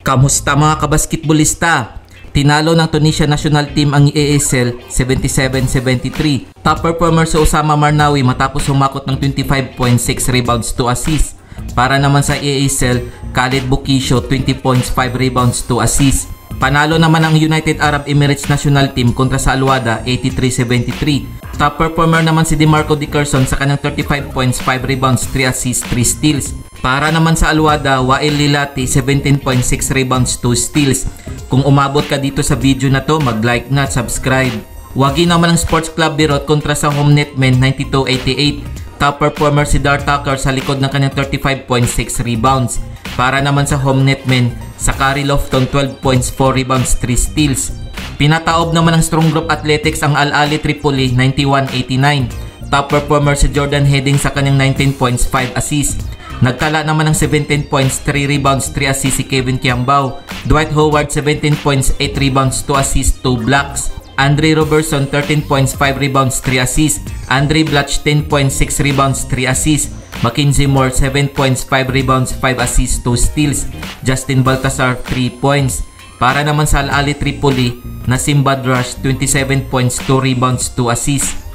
Kamusta mga kabasketbolista? Tinalo ng Tunisia National Team ang EASL 77-73. Top performer sa Osama Marnawi matapos humakot ng 25.6 rebounds to assist. Para naman sa EASL, Khalid Bukisho 20.5 rebounds to assist. Panalo naman ang United Arab Emirates National Team kontra sa Al-Wahda 83-73. Top performer naman si DeMarco Dickerson sa kanyang 35 points, 5 rebounds, 3 assists, 3 steals. Para naman sa Al-Wahda, Wael Lilati 17.6 rebounds, 2 steals. Kung umabot ka dito sa video na to, mag-like na at subscribe. Wagi naman ang Sports Club Birot kontra sa Homenet Men 92-88. Top performer si Dar Tucker sa likod ng kanyang 35.6 rebounds. Para naman sa Homenet Men, Sakari Lofton 12 points, 4 rebounds, 3 steals. Pinataob naman ng Strong Group Athletics ang Al Ahly Tripoli 91-89. Top performer si Jordan Heading sa kanyang 19 points, 5 assists. Nagtala naman ng 17 points, 3 rebounds, 3 assists si Kevin Kiambao. Dwight Howard 17 points, 8 rebounds, 2 assists, 2 blocks. Andre Robertson 13 points, 5 rebounds, 3 assists. Andre Blatch 10 points, 6 rebounds, 3 assists. Mackenzie Moore 7 points, 5 rebounds, 5 assists, 2 steals. Justin Baltasar 3 points. Para naman sa Al Ahly Tripoli, Nassim Badrash 27 points, 2 rebounds, 2 assists.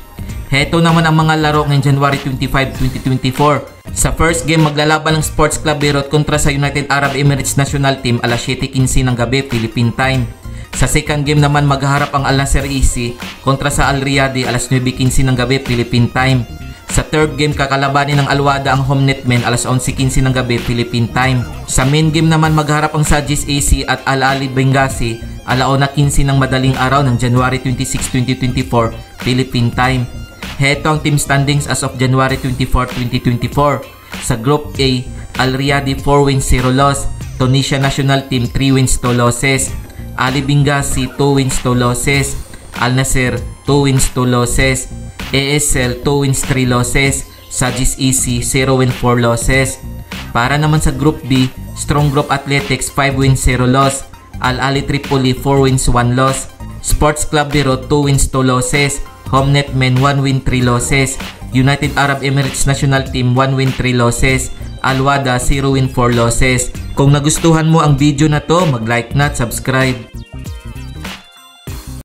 Heto naman ang mga laro ngayong January 25, 2024. Sa first game, maglalaban ng Sports Club Birot kontra sa United Arab Emirates National Team alas 7:15 ng gabi, Philippine time. Sa second game naman, maghaharap ang Al Nasser EC kontra sa Al Riyadi alas 9:15 ng gabi, Philippine time. Sa third game, kakalabanin ng Al-Wahda ang Homenet Men alas 11:15 ng gabi, Philippine time. Sa main game naman, magharap ang Sajis AC at Al Ahly Benghazi alauna 15 ng madaling araw ng January 26, 2024, Philippine time. Heto ang team standings as of January 24, 2024. Sa Group A, Al Riyadi 4 wins, 0 loss. Tunisia National Team 3 wins, 2 losses. Ali Benghazi 2 wins, 2 losses. Al Nasser 2 wins, 2 losses. ASL 2 wins, 3 losses. Sajis EC 0 wins, 4 losses. Para naman sa Group B, Strong Group Athletics 5 wins, 0 loss. Al Ahly Tripoli 4 wins, 1 loss. Sports Club Birot 2 wins, 2 losses. Homenet Men 1 win, 3 losses. United Arab Emirates National Team 1 win, 3 losses. Al-Wahda 0 win, 4 losses. Kung nagustuhan mo ang video na to, mag-like na at subscribe.